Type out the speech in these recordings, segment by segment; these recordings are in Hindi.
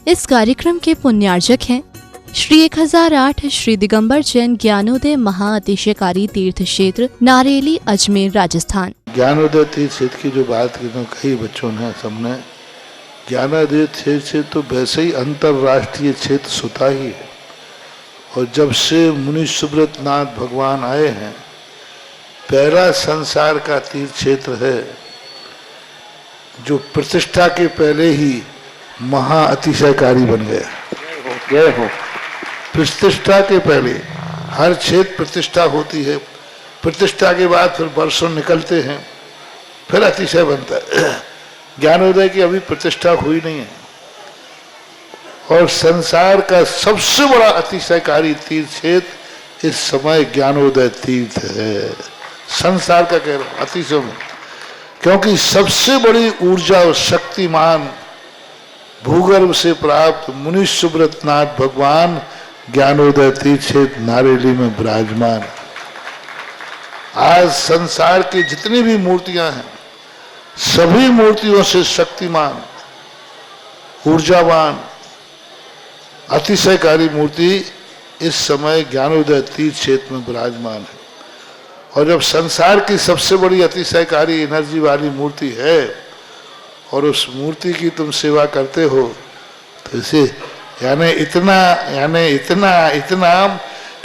इस कार्यक्रम के पुण्यार्जक हैं श्री 1008 श्री दिगंबर जैन ज्ञानोदय महाअतिशयकारी तीर्थ क्षेत्र नारेली अजमेर राजस्थान। ज्ञानोदय तीर्थ क्षेत्र की जो बात की तो कई बच्चों ने सबने ज्ञानोदय क्षेत्र से तो वैसे ही अंतर्राष्ट्रीय क्षेत्र सुता ही है। और जब से मुनि सुब्रत नाथ भगवान आए हैं, पहला संसार का तीर्थ क्षेत्र है जो प्रतिष्ठा के पहले ही महाअतिशयकारी बन गया। प्रतिष्ठा के पहले हर क्षेत्र प्रतिष्ठा होती है, प्रतिष्ठा के बाद फिर वर्षों निकलते हैं, फिर अतिशय बनता है। ज्ञानोदय की अभी प्रतिष्ठा हुई नहीं है और संसार का सबसे बड़ा अतिशयकारी तीर्थ क्षेत्र इस समय ज्ञानोदय तीर्थ है। संसार का कह रहा हूं अतिशय में, क्योंकि सबसे बड़ी ऊर्जा और शक्तिमान भूगर्भ से प्राप्त मुनि सुब्रत नाथ भगवान ज्ञानोदय तीर्थ क्षेत्र नारेली में विराजमान। आज संसार की जितनी भी मूर्तियां हैं, सभी मूर्तियों से शक्तिमान, ऊर्जावान, अतिशयकारी मूर्ति इस समय ज्ञानोदय तीर्थ क्षेत्र में विराजमान है। और जब संसार की सबसे बड़ी अतिशयकारी एनर्जी वाली मूर्ति है और उस मूर्ति की तुम सेवा करते हो, तो इसे यानी इतना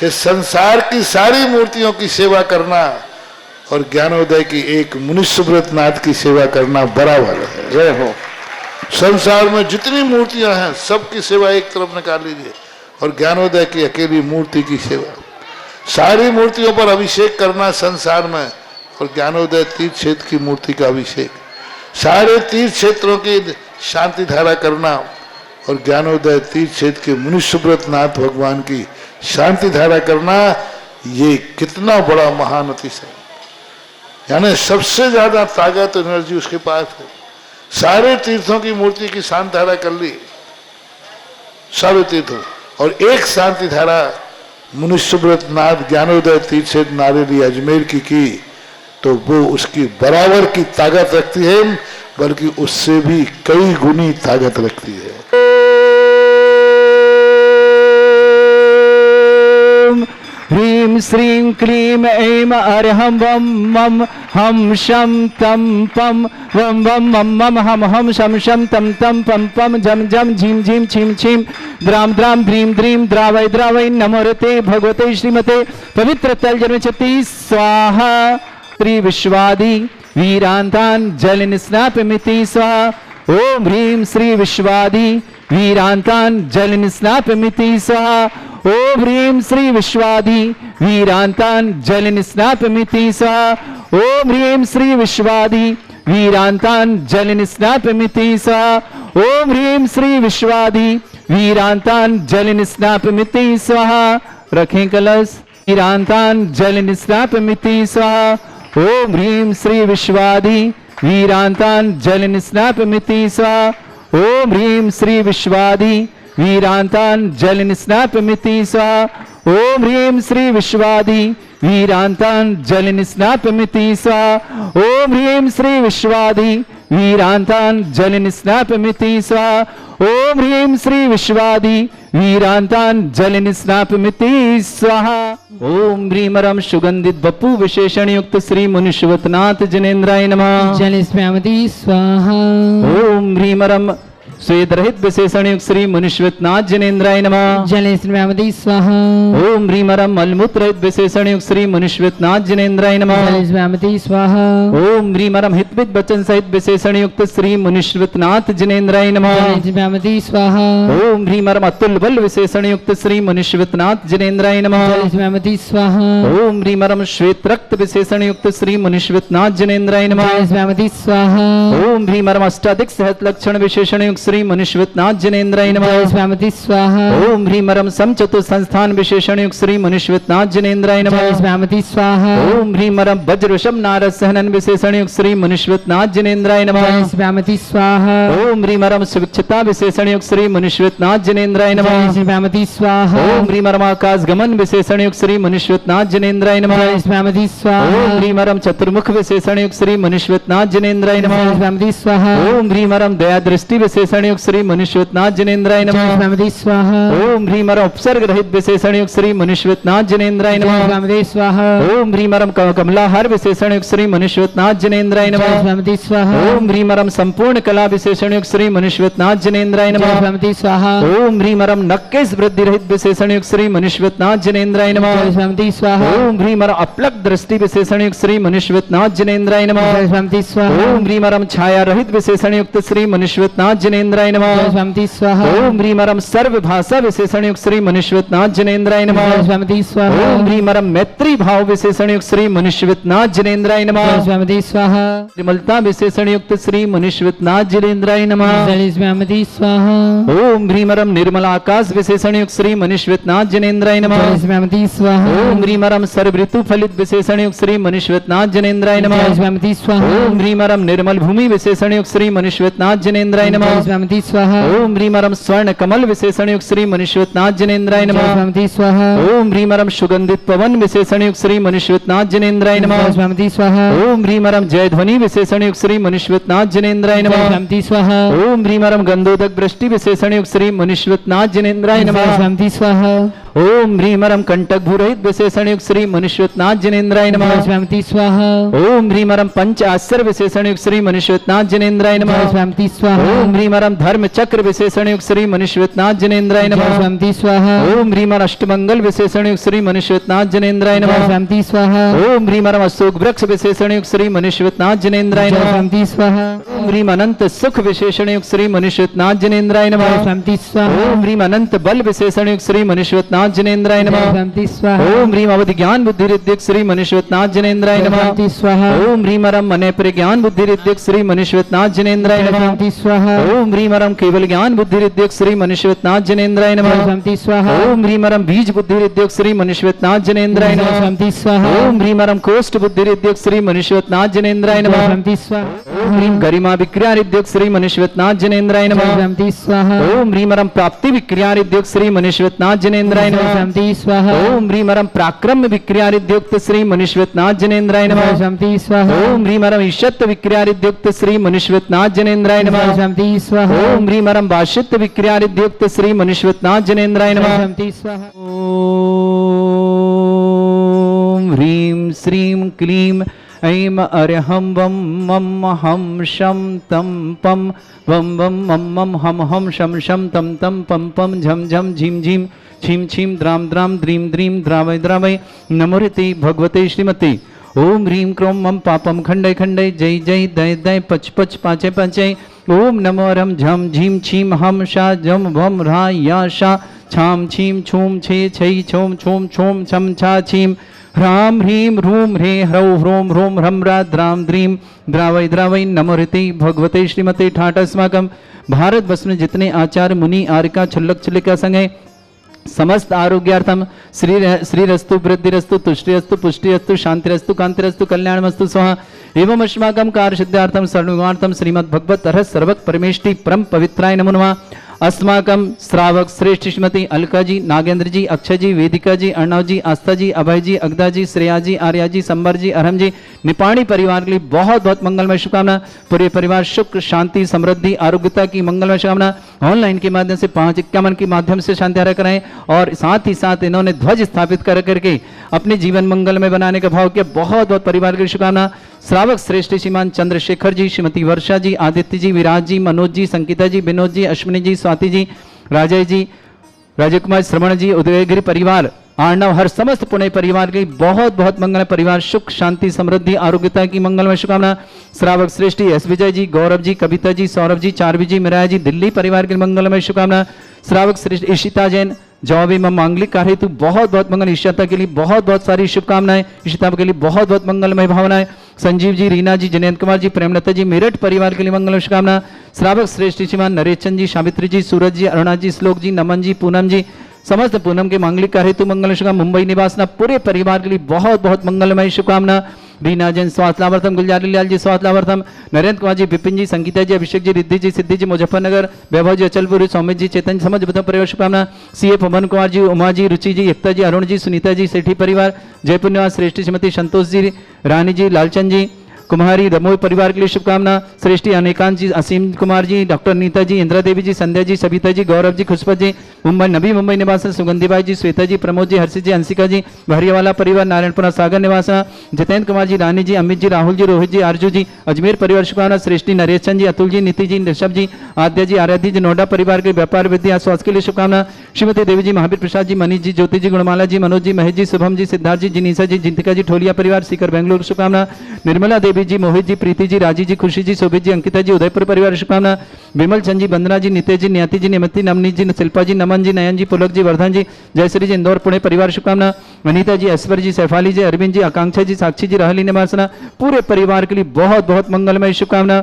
कि संसार की सारी मूर्तियों की सेवा करना और ज्ञानोदय की एक मुनि सुब्रत नाथ की सेवा करना बराबर है। जय हो। संसार में जितनी मूर्तियां हैं सबकी सेवा एक तरफ निकाल लीजिए और ज्ञानोदय की अकेली मूर्ति की सेवा। सारी मूर्तियों पर अभिषेक करना संसार में और ज्ञानोदय तीर्थ क्षेत्र की मूर्ति का अभिषेक, सारे तीर्थ क्षेत्रों की शांति धारा करना और ज्ञानोदय तीर्थ क्षेत्र के मुनि सुब्रत नाथ भगवान की शांति धारा करना, ये कितना बड़ा महान अतिशय। यानी सबसे ज्यादा ताकत एनर्जी उसके पास है। सारे तीर्थों की मूर्ति की शांति धारा कर ली, सारे तीर्थों, और एक शांति धारा मुनि सुब्रत नाथ ज्ञानोदय तीर्थ क्षेत्र नारेली अजमेर की तो वो उसकी बराबर की ताकत रखती है, बल्कि उससे भी कई गुनी ताकत रखती है। ह्रीं श्रीं क्लीं ऐं अर्हं वं मं हम शं तं पं वं वं मं मं हम हम शं शं तं तं पं पं जं जं झीं झीं छीं छीं द्रां द्रां द्रीं द्रीं द्रावै द्रावै नमोरते भगवते श्रीमते पवित्र तलजन्मचति स्वाहा। श्री विश्वादि वीरांतान जल निस्नापमिति स्वाहा। ओम ह्रीं श्री विश्वादि वीरांतान जल निस्नापमिति स्वाहा। ओम ह्रीं श्री विश्वादि वीरांतान जल निस्नापमिति स्वाहा। ओम ह्रीं श्री विश्वादि वीरांतान जल निस्नापमिति स्वाहा। ओम ह्रीं श्री विश्वादि वीरांतान जल निस्नापमिति स्वाहा। रखें कलश। वीरांतान जल निस्नापमिति स्वाहा। ओम ह्रीं श्री विश्वादि वीरांतान जल निस्नापमिति स्वाहा। ओम ह्रीं श्री विश्वादि वीरांतान जल निस्नापमिति स्वाहा। ओम ह्रीं श्री विश्वादि वीरांतान जल निस्नापमिति स्वाहा। ओम ह्रीं श्री विश्वादि वीरांतान जल निस्नापमिति स्वाहा। ओम ह्रीं श्री विश्वादि वीरांतान जल निस्नापमिति स्वाहा। ओम ह्रीमरम सुगंधित बपु विशेषण युक्त श्री मुनिश्वतनाथ जनेन्द्राय नमः। जल स्मृति स्वाहा। ओम ह्रीमरम स्वेद रहित विशेषण युक्त श्री मुनिश्वतनाथ जनेन्द्राय नमः। जल स्मृति स्वाहा। ओम ह्रीमरम मलमूत्र रहित विशेषण युक्त श्री मुनिश्वतनाथ जनेन्द्राय नमः। जल स्मृति स्वाहा। ओम ह्रीमरम हितविद वचन सहित विशेषण युक्त श्री मुनिश्वतनाथ जनेन्द्राय नमः। जल स्मृति स्वाहा। ओम ह्रीमरम अतुल बल विशेषण युक्त श्री मुनिश्वतनाथ जनेन्द्राय नमः। जल स्मृति स्वाहा। ओम ह्रीमरम श्वेत रक्त विशेषण युक्त श्री मुनिश्वतनाथ जनेन्द्राय नमः। जल स्मृति स्वाहा। ओम ह्रीमरम अष्टाधिक सहत लक्षण विशेषण युक्त श्री मुनिश्वतनाथ जनेन्द्राय नमः। जल स्मृति स्वाहा। ओम ह्रीमरम समचतु संस्थान विशेषण युक्त श्री मुनिश्वतनाथ जनेन्द्राय नमः। जल स्मृति स्वाहा। ओम ह्रीमरम वज्रवशम नारद सहनन विशेषण युक्त श्री मुनिश्वतनाथ जनेन्द्राय नमः। जल स्मृति स्वाहा। ओम ह्रीमरम सुविक्षता विशेषण युक्त श्री मुनिश्वतनाथ जनेन्द्राय नमः। जल स्मृति स्वाहा। ओम ह्रीमरम आकाश गमन विशेषण युक्त श्री मुनिश्वतनाथ जनेन्द्राय नमः। जल स्मृति स्वाहा। ओम ह्रीमरम चतुर्मुख विशेषण युक्त श्री मुनिश्वतनाथ जनेन्द्राय नमः। जल स्मृति स्वाहा। ओम ह्रीमरम दया दृष्टि विशेषण विशेषण युक्त श्री मुनिश्वतनाथ जिनेन्द्राय जय नमः। स्वामी स्वाहा ओम ह्रीम उपसर्ग रहित विशेषण युक्त श्री मुनिश्वतनाथ जिनेन्द्राय जय नमः। स्वामी स्वाहा ओम ह्रीम कमलाहार विशेषण युक्त श्री मुनिश्वतनाथ जिनेन्द्राय जय नमः। स्वामी स्वाहा ओम ह्रीम संपूर्ण कला विशेषण युक्त श्री मुनिश्वतनाथ जिनेन्द्राय जय नमः। स्वामी स्वाहा ओम ह्रीम नक्केश वृद्धि रहित विशेषण युक्त श्री मुनिश्वतनाथ जिनेन्द्राय जय नमः। स्वामी स्वाहा ओम ह्रीम अपलक दृष्टि विशेषण युक्त श्री मुनिश्वतनाथ जिनेन्द्राय नमः। जय स्वामी स्वाहा ओम ह्रीम छाया रहित विशेषण युक्त श्री मुनिश्वतनाथ जिनेन्द्राय जय नमः। स्वामी स्वाहा ओम ह्रीम सर्व भाषा विशेषण युक्त श्री मुनिश्वतनाथ जिनेन्द्राय जय नमः। स्वामी स्वाहा ओम ह्रीम मैत्री भाव विशेषण युक्त श्री मुनिश्वतनाथ जिनेन्द्राय जय नमः। स्वामी स्वाहा निर्मलता विशेषण युक्त श्री मुनिश्वतनाथ जिनेन्द्राय नमः। जय स्वामी स्वाहा ओम ह्रीम निर्मल आकाश विशेषण युक्त श्री मुनिश्वतनाथ जिनेन्द्राय जय नमः। स्वामी स्वाहा ओम ह्रीम सर्व ऋतु फलित विशेषण युक्त श्री मुनिश्वतनाथ जिनेन्द्राय जय नमः। स्वामी स्वाहा ओम ह्रीम निर्मल भूमि विशेषण युक्त श्री मुनिश्वतनाथ जिनेन्द्राय जय नमः। स्वामी स्वाहा ओम ह्रीम स्वर्ण कमल विशेषण युक्त श्री मुनिश्वतनाथ जिनेन्द्राय जय नमः। स्वामी स्वाहा ओम ह्रीम सुगंधित पवन विशेषण युक्त श्री मुनिश्वतनाथ जिनेन्द्राय जय नमः। स्वामी स्वाहा ओम ह्रीम जय ध्वनि विशेषण युक्त श्री मुनिश्वतनाथ जिनेन्द्राय जय नमः। स्वामी स्वाहा ओम ह्रीम गंधोदक वृष्टि विशेषण युक्त श्री मुनिश्वतनाथ जिनेन्द्राय जय नमः। स्वामी स्वाहा ओम ह्रीम कंटक भूरहित विशेषण युक्त श्री मुनिश्वतनाथ जिनेन्द्राय जय नमः। स्वामी स्वाहा ओम ह्रीम पंच आश्चर्य विशेषण युक्त श्री मुनिश्वतनाथ जिनेन्द्राय जय नमः। स्वामी स्वाहा ओम ह्रीम धर्म चक्र विशेषण युक्त श्री मुनिश्वतनाथ जिनेन्द्राय जय नमः। स्वामी स्वाहा ओम ह्रीम अष्टमंगल विशेषण युक्त श्री मुनिश्वतनाथ जिनेन्द्राय जय नमः। स्वामी स्वाहा ओम ह्रीम अशोक वृक्ष विशेषण युक्त श्री मुनिश्वतनाथ जिनेन्द्राय जय नमः। स्वामी स्वाहा ओम ह्रीम अनंत सुख विशेषण युक्त श्री मुनिश्वतनाथ जिनेन्द्राय जय नमः। स्वामी स्वाहा ओम ह्रीम अनंत बल विशेषण युक्त श्री मुनिश्वतनाथ जिनेन्द्राय जय नमः। स्वामी स्वाहा ओम ह्रीम अवधि ज्ञान बुद्धि रिद्धिक श्री मुनिश्वतनाथ जिनेन्द्राय जय नमः। स्वामी स्वाहा ओम ह्रीम मने ज्ञान बुद्धि रिद्धिक श्री मुनिश्वतनाथ जिनेन्द्राय जय नमः। स्वामी स्वाहा ओम ह्रीम केवल ज्ञान बुद्धि रिद्धिक श्री मुनिश्वतनाथ जिनेन्द्राय जय नमः। स्वामी स्वाहा ओम ह्रीम बीज बुद्धि रिद्धिक श्री मुनिश्वतनाथ जिनेन्द्राय जय नमः। स्वामी स्वाहा ओम ह्रीम कोष्ठ बुद्धि रिद्धिक श्री मुनिश्वतनाथ जिनेन्द्राय जय नमः। स्वामी स्वाहा ओम ह्रीम गरिमा विक्रिया रिद्धिक श्री मुनिश्वतनाथ जिनेन्द्राय जय नमः। स्वामी स्वाहा ओम ह्रीम प्राप्ति विक्रिया रिद्धिक श्री मुनिश्वतनाथ जिनेन्द्राय जय नमः। स्वामी स्वाहा ओम ह्रीम पराक्रम विक्रिया रिद्युक्त श्री मुनिश्वतनाथ जिनेन्द्राय जय नमः। स्वामी स्वाहा ओम ह्रीम ईशत्व विक्रिया रिद्युक्त श्री मुनिश्वतनाथ जिनेन्द्राय जय नमः। स्वामी स्वाहा ओम ह्रीम वाशित्व विक्रिया रिद्युक्त श्री मुनिश्वतनाथ जिनेन्द्राय जय नमः। स्वामी स्वाहा ओम ह्रीम श्रीम क्लीम ऐम अर्हं वम मम हम शम तम पम वम वम मम मम हम शम शम तम तम पम पम झम झम झीम झीम छीम छीम द्राम द्राम द्रीम द्रीम द्रावय द्रावय नमोरिति भगवते श्रीमते। ओम ह्रीम क्रोम मम पापम खंडय खंडय जय जय दय दय पच पच पाचे पाचे। ओम नमो रम झम झीम छीम हम शा जम भम रा या शा छाम छीम छूम छे छई छोम छोम छोम छम छा छीम ह्राम ह्रीम ह्रूम ह्रे ह्रौ ह्रोम ह्रोम ह्रम रा द्राम द्रीम द्रावय द्रावय नमोरिति भगवते श्रीमते। ठाट अस्माकम भारत वर्ष में जितने आचार्य मुनि आर्यका छल्लक छल्लिका संघ है समस्त आरोग्यार्थम श्रीरस्तु वृद्धिरस्तु तुष्टिरस्तु पुष्टिरस्तु शांतिरस्तु कांतिरस्तु कल्याणमस्तु स्वाहा। एवं अस्माकं कार्य सिद्धार्थम सर्वगुणार्थम श्रीमद् भगवत हर सर्वक परमेष्टि परम पवित्राय नमो नमः। अस्माकं श्रावक श्रेष्ठ श्रीमती अलका जी, नागेंद्र जी, अक्षय जी, वेदिका जी, अर्णव जी, आस्था जी, अभय जी, अगदा जी, श्रेया जी, आर्या जी, संबर जी, अरहम जी, निपाणी परिवार के लिए बहुत बहुत मंगलमय शुभकामना। पूरे परिवार सुख शांति समृद्धि आरोग्यता की मंगलमय शुभकामना। ऑनलाइन के माध्यम से 551 के माध्यम से शांति आरा कराएं और साथ ही साथ इन्होंने ध्वज स्थापित कर करके अपने जीवन मंगलमय बनाने का भाव किया। बहुत बहुत परिवार की शुभकामना। श्रावक श्रेष्ठ श्रीमान चंद्रशेखर जी, श्रीमती वर्षा जी, आदित्य जी, विराज जी, मनोज जी, संकिता जी, विनोद जी, अश्विनी जी, स्वाति जी, राजय जी, राजय कुमार, श्रवण जी, उदयगिरी परिवार, आर्णव हर समस्त पुणे परिवार की बहुत बहुत मंगल। परिवार सुख शांति समृद्धि आरोग्यता की मंगलमय शुभकामना। श्रावक श्रेष्ठ एस विजय जी, गौरव जी, कविता जी, सौरभ जी, चारवी जी, मिराया जी, दिल्ली परिवार की मंगलमय शुभकामना। श्रावक श्रेष्ठ ईशिता जैन जवाबी में मांगलिक कार्य हेतु बहुत बहुत मंगल। ईशिता के लिए बहुत बहुत सारी शुभकामनाएं। ईशिता के लिए बहुत बहुत मंगलमय भावनाएं। संजीव जी, रीना जी, जयंत कुमार जी, प्रेमलता जी, मेरठ परिवार के लिए मंगल शुभकामना। श्रावक श्रेष्ठ श्रीमान नरेशन जी, सावित्री जी, सूरज जी, अरुणा जी, श्लोक जी, नमन जी, पूनम जी, समस्त पूनम के मांगलिक कार्य हेतु मंगल शुभकामना। मुंबई निवासना पूरे परिवार के लिए बहुत बहुत मंगलमय शुभकामना। रीना जैन स्वास्थ्यलाभर्थम, गुलजारी लाल जी स्वास्थ्यलाभर्थम, नरेंद्र कुमार जी, विपिन जी, संगीता जी, अभिषेक जी, रिद्धि जी, सिद्धि जी, मुजफ्फरनगर, वैभव जी, अचलपुरी, सौमित जी, चेतन जी, समझ बता परिवार शुभकामना। सीए पवन कुमार जी, उमा जी, रुचि जी, एकता जी, अरुण जी, सुनीता जी, सेठी परिवार, जयपुर निवास श्रेष्ठ श्रीमती संतोष जी, रानी जी, लालचंद जी, कुमारी दमोह परिवार के लिए शुभकामना। श्रेष्ठी अनेकांत जी, असीम कुमार जी, डॉक्टर नीता जी, इंदिरा देवी जी, संध्या जी, सविता जी, गौरव जी, खुशपत जी, मुंबई नवी मुंबई निवास सुगंधीबाई जी, श्वेता जी, प्रमोद जी, हर्षित जी, अंशिका जी, भरियावाला परिवार, नारायणपुरा सागर निवास, जितेंद्र कुमार जी, रानी जी, अमित जी, राहुल जी, रोहित जी, आरजू जी, अजमेर परिवार शुभकामना। श्रेष्ठी नरेश चंद जी, अतुल जी, नीति जी, ऋषभ जी, आद्या जी, आराध्य जी, नोएडा परिवार के व्यापार विद्या स्वास्थ्य के लिए शुभकामना। श्रीमती देवी जी, महावीर प्रसाद जी, मनीष जी, ज्योति जी, गुणमाला जी, मनोज जी, महेश जी, शुभम जी, सिद्धार्थ जी, जिनीसा जी, जिंतिका जी, ठोलिया परिवार सीकर बेंगलुरु शुभकामना। निर्मला देवी जी, मोहित जी, प्रीति जी, राजी जी, खुशी जी, शोभित जी, अंकिता जी, उदयपुर परिवार शुभकामना। विमल चंद जी, वंदना जी, नितेश जी, न्याति जी, निमति, नवनीत जी, शिल्पा जी, नमन जी, नयन जी, पुलक जी, वर्धन जी, जयश्री जी, इंदौर पुणे परिवार शुभकामना। अनीता जी, ऐश्वर्य जी, सैफाली जी, अरविंद जी, आकांक्षा जी, साक्षी जी, रहली निवासना, पूरे परिवार के लिए बहुत बहुत मंगलमय शुभकामना।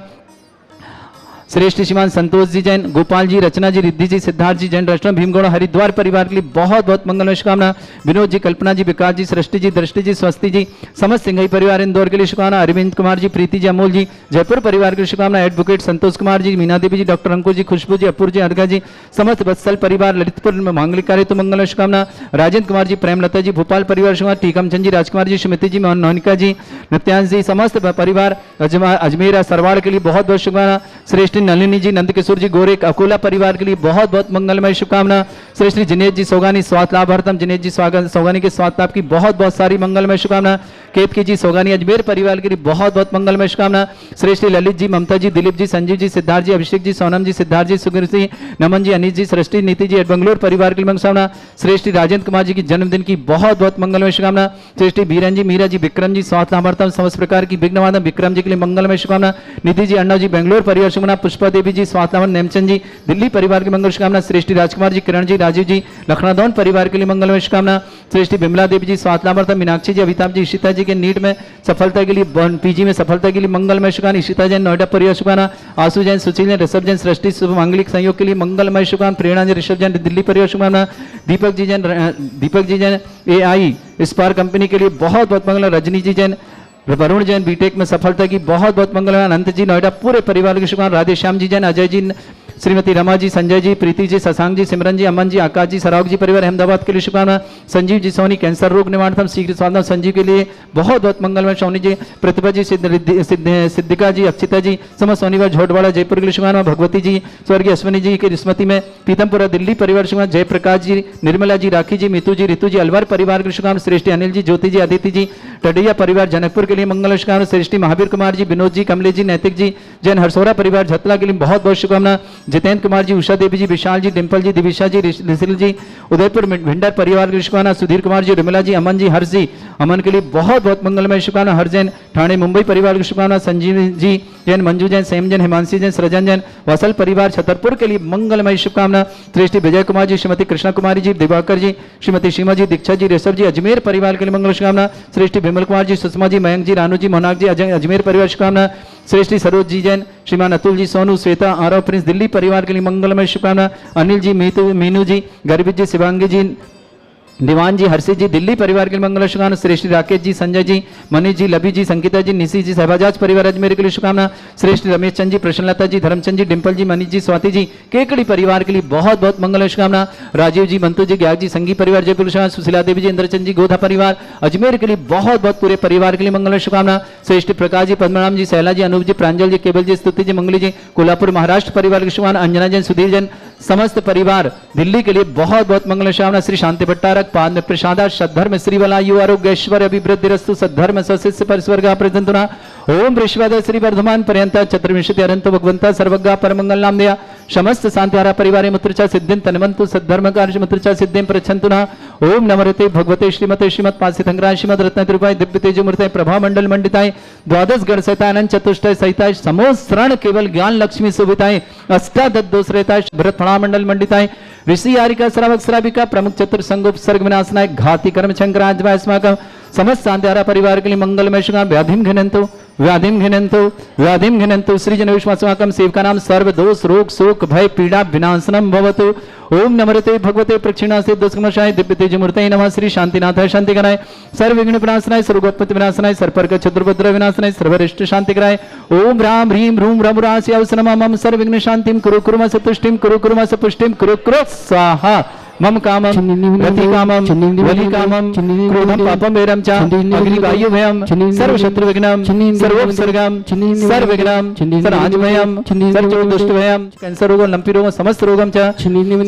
श्रेष्ठ श्रीमान संतोष जी जैन, गोपाल जी, रचना जी, रिद्धि जी, सिद्धार्थ जी जैन, रेस्टोरेंट भीमगौड़ हरिद्वार परिवार के लिए बहुत बहुत मंगलमय शुभकामना। विनोद जी, कल्पना जी, विकास जी, सृष्टि जी, दृष्टि जी, स्वस्ति जी, समस्त सिंघई परिवार इंदौर के लिए शुभकामना। अरविंद कुमार जी, प्रीति जी, अमोल जी, जयपुर परिवार के लिए शुभकामना। एडवोकेट संतोष कुमार जी, मीना देवी जी, डॉक्टर अंकुर जी, खुशबू जी, अपूर जी, अर्घा जी, समस्त वत्सल परिवार ललितपुर मांगलिक कार्य तो मंगलमय शुभकामना। राजेंद्र कुमार जी, प्रेमलता जी, भोपाल परिवार शुभकामना। टीकम चंद जी, राजकुमार जी, सुमिति जी, नौनिका जी, नित्यांश जी, समस्त परिवार अजमेर सरवाड़ के लिए बहुत बहुत शुभकामना। श्रेष्ठ नलिनी जी, नंद किशोर जी, गोरे अकोला परिवार के लिए बहुत बहुत मंगलमय शुभकामना। श्री श्री जिनेश जी सोगानी, स्वास्थ्य लाभार्थम जिनेश जी सोगानी के स्वास्थ्य लाभ की बहुत बहुत सारी मंगलमय शुभकामना। केतकी जी सोगानी अजमेर परिवार के लिए बहुत बहुत मंगलमय शुभकामना। श्री श्री ललित जी, ममता जी, दिलीप जी, संजीव जी, सिद्धार्थ जी, अभिषेक जी, सोनम जी, सिद्धार्थ जी, सुगिर जी, नमन जी, अनिश जी, सृष्टि, नीति जी, बंगलोर परिवार के लिए शुभकामना। श्रेष्ठी राजेंद्र कुमार जी की जन्मदिन की बहुत बहुत मंगलमय शुभकामना। श्रेष्ठी बीरन जी, मीरा जी, विक्रम जी, स्वास्थ्य लाभार्थम समस्त प्रकार की विघ्नवादन विक्रम जी के लिए मंगलमय शुभकामना। निधि जी, अन्ना जी, बेंगलोर परिवार शुभकामना। पुष्पा देवी जी, स्वास्थ्य लाभ, नेमचंद जी, दिल्ली परिवार की मंगल शुभकामना। श्रेष्ठी राजकुमार जी, किरण जी, राजीव जी, लखनऊ परिवार के लिए मंगलमय शुभकामना। श्रेष्ठी बिमला देवी जी, स्वास्थ्य लाभार्थम मीनाक्षी जी, अमिताभ जी, इशिता जी के नीट में सफलता के लिए, पीजी में सफलता के लिए मंगलमय शुभकामना। इशिता जैन, नोएडा परिवार शुभकामना। आशु जैन, सुशील जैन, ऋषभ जैन, सृष्टि शुभ मांगलिक सहयोग के लिए मंगलमय शुभकामना। प्रेरणा जी, ऋषभ जैन, दिल्ली परिवार शुभकामना। Deepak ji Jain AI spar company के लिए बहुत बहुत मंगल। रजनी जी जैन, वरुण जैन, बीटेक में सफलता की बहुत बहुत मंगल। अनंत जी, नोएडा पूरे परिवार की शुभकामना। राधेश्याम जी जैन, अजय जी, श्रीमती रमा जी, संजय जी, प्रीति जी, शशांक जी, सिमरन जी, अमन जी, आकाश जी, सराग जी परिवार अहमदाबाद के लिए शुभकामना। संजीव जी सोनी, कैंसर रोग निवारण शीघ्र स्वास्थ्य संजीव के लिए बहुत बहुत मंगलमय। सोनी जी, प्रतिभा जी, सिद्धिका जी, अक्षिता जी, समस्त सोनीवार झोटवाड़ा जयपुर के लिए शुभकामना। भगवती जी, स्वर्गीय अश्विनी जी की स्मृति में पीतमपुरा दिल्ली परिवार शुभकामना। जयप्रकाश जी, निर्मला जी, राखी जी, मितू जी, ऋतु जी, अलवर परिवार के शुभकामना। श्रेष्ठी अनिल जी, ज्योति जी, अदिति जी, टडिया परिवार जनकपुर के लिए मंगल शुभकामना। श्रेष्ठी महावीर कुमार जी, विनोद जी, कमलेश जी, नैतिक जी, जैन हरसोरा परिवार झतला के लिए बहुत बहुत शुभकामना। जितेंद्र कुमार जी, उषा देवी जी, विशाल जी, डिम्पल जी, दिविशा जी, रिसिल जी, उदयपुर भिंडर परिवार की शुभकामना। सुधीर कुमार जी, रिमिला जी, अमन जी, हर्ष जी, अमन के लिए बहुत बहुत मंगलमय शुभकामना। हर जैन, ठाणे मुंबई परिवार की शुभकामना। संजीव जी जैन, मंजू जैन, सेम जैन, हिमांशी जैन, सृजन जैन, वसल परिवार छतरपुर के लिए मंगलमय शुभकामना। श्रेष्ठी विजय कुमार जी, श्रीमती कृष्णा कुमारी जी, दिवाकर जी, श्रीमती सीमा जी, दीक्षा जी, ऋषभ जी, अजमेर परिवार के लिए मंगल शुभकामना। श्रेष्ठी विमल कुमार जी, सुषमा जी, मयंक जी, रानू जी, मोनाक जी, अजमेर परिवार शुभकामना। श्रेष्ठी सरोज जी जैन, श्रीमान अतुल जी, सोनू, श्वेता, आरव प्रिंस, दिल्ली परिवार के लिए मंगलमय शुभकामना। अनिल जी, मीनू जी, गर्भित जी, शिवांगी जी, दीवान जी, हर्षित जी, दिल्ली परिवार के लिए मंगल शुभकामना। श्रेष्ठी राकेश जी, संजय जी, मनीष जी, लभी जी, संगीता जी, निशी जी, सहबाजाज परिवार अजमेर के लिए शुभकामना। श्रेष्ठी रमेश चंद जी, प्रसन्नलता जी, धर्मचंद जी, डिम्पल जी, मनीष जी, स्वाति जी, केकड़ी परिवार के लिए बहुत बहुत मंगल शुभकामना। राजीव जी, मंतु जी, ज्ञाग जी, संगी परिवार जयपुर, सुशीला देवी जी, इंद्रचंद जी, गोधा परिवार अजमेर के लिए बहुत बहुत पूरे परिवार के लिए मंगल शुभकामना। श्रेष्ठी प्रकाश जी, पद्मनाम जी, शैला जी, अनूप जी, प्रांजल जी, केवल जी, स्तुति जी, मंगली जी, कोल्हापुर महाराष्ट्र परिवार की शुभकामना। अंजना जैन, सुधीर जैन, समस्त परिवार दिल्ली के लिए बहुत बहुत मंगल शुभकामना। श्री शांति भट्टारक, पाद में प्रसादा, सद्धर्म श्रीवलायु आरोग्य ऐश्वर्य अभिवृद्धिरस्तु सद्धर्म सशिष्य परिस्वर्ग प्रजंतुना। ओम ऋषवाद श्री वर्धमान पर्यंत चतुर्विंशति अनंत भगवंता सर्वज्ञ परमंगल नाम दया समस्त शांतिहारा परिवारे मुत्रचा सिद्धिं तन्वन्तु सद्धर्म कार्य मुत्रचा सिद्धिं प्रच्छन्तुना। ओम नमोते भगवते श्रीमते श्रीमत् पासितंग्राय श्रीमद रत्नत्रिपाय दिव्य तेजमूर्ते प्रभा मंडल मंडिताय द्वादश गण सहिताय चतुष्टय सहिताय समोश्रण केवल ज्ञान लक्ष्मी सुविताय अष्टादशरेताय भरत फणा मंडल मंडिताय ऋषि यारिका श्रावक श्राविका प्रमुख चतुर संगोप सर्ग विनाशनाय घाति कर्म शंकराज्य अस्माकं समस्त शांतिहारा परिवार के लिए मंगलमय शुभ व्याधिम घिनंतु श्रीजन विश्वासमाकं सेवकानां सर्व दोष रोग शोक भय पीड़ा विनाशनम भवतु। ओम नमोते भगवते प्रक्षिणासे दोषमशाय दिव्य तेजमूर्ते नमः। श्री शांतिनाथाय शांतिकराय सर्व विघ्न विनाशनाय सर्वोत्पत्ति विनाशनाय सर्पर्क चतुर्भद्र विनाशनाय सर्वरिष्ट शांतिकराय। ओम राम ह्रीं रूम रमुरास्य अवसरमं सर्व विघ्न शांतिं कुरु कुरु सतुष्टिं कुरु कुरु सपुष्टिं कुरु कुरु स्वाहा। मम कामम रति कामम वली कामम क्रोधम पापम वैरम च अग्निवायु भयम सर्व शत्रु विघ्नम सर्वोपसर्गम सर्वविघ्नम सर्वाजभयम सर्वदुष्ट भयम कैंसर रोग लंपी रोग समस्त रोगम च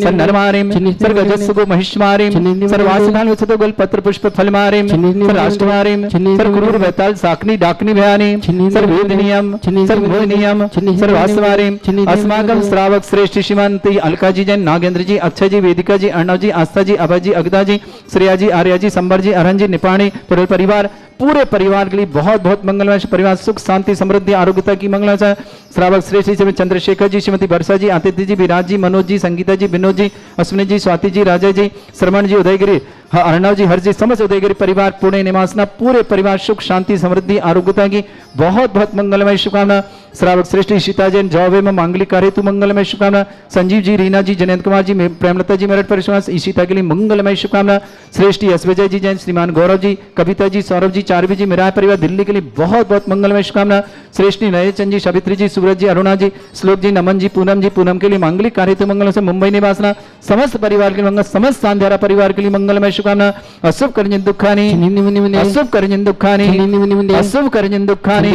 सन्नरमारिम सर्वजस्सुगो महिष्मारिम सर्वासनाल वसतो गल पत्र पुष्प फलमारिम सर्वाष्टमारिम सर्वक्रूर वैताल साकनी डाकनी भयानी सर्ववेदनीयम सर्वमोहनीयम सर्वास्वारिम अस्माकं श्रावक श्रेष्ठ श्रीमंती अलका जी जैन नागेंद्र जी अक्षय जी वेदिका जी अर्णव जी आस्था जी अभय जी अगदा जी श्रेया जी आर्या जी संबर जी अरहन जी निपाणी परिवार पूरे परिवार के लिए बहुत बहुत मंगलमय परिवार सुख शांति समृद्धि आरोग्यता की मंगलमय श्रावक श्रेष्ठ श्रीमती चंद्रशेखर जी श्रीमती वर्षा जी आदित्य जी विराज जी मनोज जी संगीता जी विनोद जी अश्विनी जी स्वाति जी राजा जी श्रवण जी उदयगिरी अर्णव जी हर जी समस्त उदयगिरी परिवार पुणे निवासना पूरे परिवार सुख शांति समृद्धि आरोग्यता की बहुत बहुत मंगलमय शुभकामना श्रावक श्रेष्ठ ईशिता जैन जौवे में मांगलिक कार्य हेतु मंगलमय शुभकामना संजीव जी रीना जी जयंत कुमार जी प्रेमलता जी मेरठ परिश्रम ईशिता के लिए मंगलमय शुभकामना श्रेष्ठ एस विजय जी जैन श्रीमान गौरव जी कविता जी सौरभ जी चारवी जी मेरा परिवार दिल्ली के लिए बहुत बहुत मंगलमय शुभकामना श्रेष्ठी नयचंद जी सवित्री जी सूरज जी अरुणा जी श्लोक जी नमन जी पूनम के लिए मांगलिक कार्य हेतु मंगल से मुंबई निवासना समस्त परिवार के लिए मंगल समस्त सांध्यारा परिवार के लिए मंगलमय शुभकामना अशुभ करजन दुखानी अशुभ करजन दुखानी अशुभ करजन दुखानी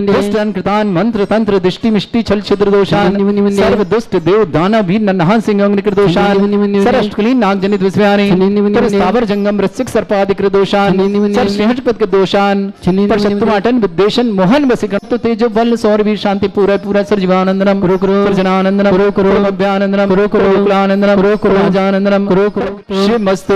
दुष्टन कृतान मंत्र तंत्र दृष्टि मिष्टि छल छिद्र दोषान सर्व दुष्ट देव दानव भी नन्हान सिंह अंग्निकृत दोषान सरष्टकलीन नाग जनित विस्व्यानि स्थावर जंगम वृश्चिक सर्पादिकृत दोषान सर सिंहपद के दोषान पर शत्रुमाटन विद्वेषण मोहन वसिकं तेजो बल सौर वीर शांति पूरा सर जीवानंदनम सर्जनानंदनम अभ्यानंदनम कुलानंदनम राजानंदनम शिवमस्तु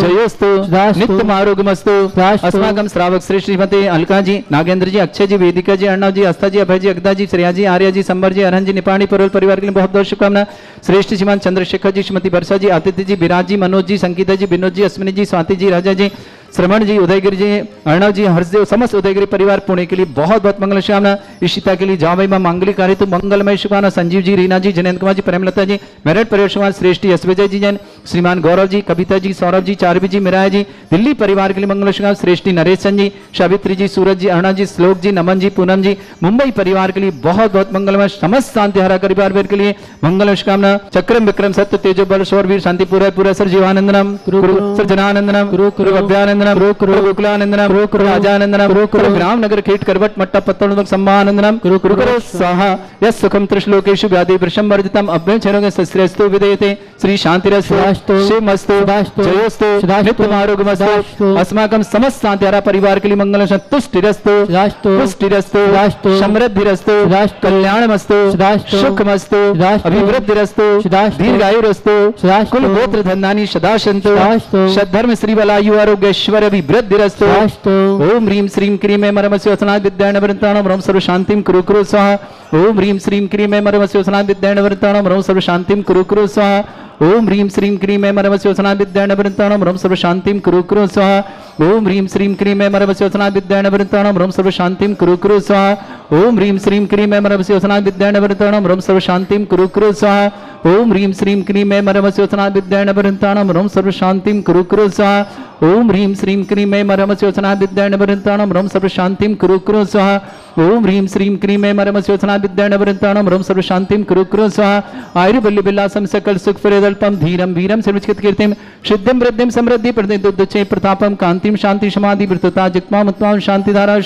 जयोस्तु नित्यम आरोग्यमस्तु अस्माकं श्रावक श्री श्रीमती अलका जी नागेंद्र जी अक्षय जी वेदिका जी अर्णव जी आस्था जी अभय जी अगदा जी श्रेया जी आर्या जी संबर जी अरहन जी निपाणी परिवार के लिए बहुत बहुत शुभकामना श्रेष्ठ श्रीमान चंद्रशेखर जी श्रीमती वर्षा जी आदित्य जी विराज जी मनोज जी संगीता जी विनोद जी अश्विनी जी स्वाति जी राजा जी श्रवण जी उदयगिरी जी अर्णव जी हर्षदेव समस्त उदयगिरी परिवार पुणे के लिए बहुत बहुत मंगल शुभकामना ईशिता के लिए जावई मां मांगलिक कार्य तो मंगलमय शुभकामना संजीव जी रीना जी जयंत कुमार जी प्रेमलता जी मेरठ परिवार शुभकामना श्रेष्ठ एस विजय जी जैन श्रीमान गौरव जी कविता जी सौरभ जी चारवी जी मिराय जी दिल्ली परिवार के लिए मंगल शुभकामना श्रेष्ठी नरेश चंद जी सावित्री जी सूरज जी अरुणा जी श्लोक जी नमन जी पूनम जी मुंबई परिवार के लिए बहुत बहुत मंगलमय समस्त शांतिहारा परिवार के लिए मंगल शुभकामना चक्रम विक्रम सत्य तेजो बल शौर वीर शांति पूरा सर जीवानंदनम सर्जनानंदनम अभ्यानंदनम गोकुलानंदनम राजानंदनम ग्राम नगर खेट करवट मट्टा पत्तन सम्मानंदनम स्वाहा यस सुखम त्रिश्लोकेषु व्याधि वृषम वर्जितम अभ्यंचरोगे सस्रेस्तु विधेयते श्री शांतिरस्तु शिवमस्तु जयोस्तु नित्यम आरोग्यमस्तु अस्माकं समस्त शांतिहारा परिवार के लिए मंगल तुष्टिरस्तु पुष्टिरस्तु समृद्धिरस्तु कल्याणमस्तु सुखमस्तु अभिवृद्धिरस्तु दीर्घायुरस्तु कुल गोत्र धन्यानि सदा सन्तु सद्धर्म श्री बलायु आरोग्य ऐश्वर्य अभिवृद्धिरस्तु ओम ह्रीं श्रीं क्रीं ऐं मरमस्य वसनात् विद्याणवृत्ताणं ह्रौं सर्व शांतिं कुरु स्वाहा ओम ह्रीं श्रीं क्रीं ऐं मरमस्य वसनात् विद्याणवृत्ताणं ह्रौं सर्व शांतिं कुरु स्वाहा ओम ह्रीं श्रीं क्रीं ऐं मरमस्य वसनात् विद्याणवृत्ताणं ह्रौं सर्व शांतिं कुरु स्वाहा ओम ह्रीं श्रीं क्रीं ऐं मरमस्य वसनात् विद्याणवृत्ताणं ह्रौं सर्व शांतिं कुरु स्वाहा ओम ह्रीं श्रीं क्रीं ऐं मरमस्य वसनात् विद्याणवृत्ताणं ह्रौं सर्व शांतिं कुरु स्वाहा ओम ह्रीं श्रीं क्रीं ऐं मरमस्य वसनात् विद्याणवृत्ताणं ह्रौं सर्व शांतिं कुरु स्वाहा ओम ह्रीं श्रीं क्रीं ऐं मरमस्य वसनात् विद्याणवृत्ताणं ह्रौं सर्व शांतिं कुरु स्वाहा ओम ह्रीं श्रीं क्रीं ऐं मरमस्य वसनात् विद्याणवृत्ताणं ह्रौं सर्व शांतिं कुरु स्वाहा आयुर्बल्य विलासं सकल सुख फरेदल्पम धीरम वीरम सर्वचित कीर्तिम सिद्धिं वृद्धिं समृद्धि प्रदेदुच्चे प्रतापम कांतिम शांति समाधि वृतता जित्माम उत्माम शांतिधारा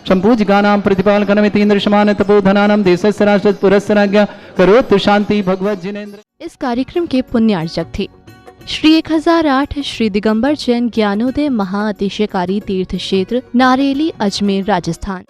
संपूज्यगानां प्रतिपालकनमिति इंद्र समान तपोधनानां देशस्य राष्ट्र पुरस्सराज्ञा करोतु शांति भगवत जिनेन्द्र। इस कार्यक्रम के पुण्यार्चक थे श्री 1008 श्री दिगंबर जैन ज्ञानोदय महाअतिशयकारी तीर्थ क्षेत्र नारेली अजमेर राजस्थान।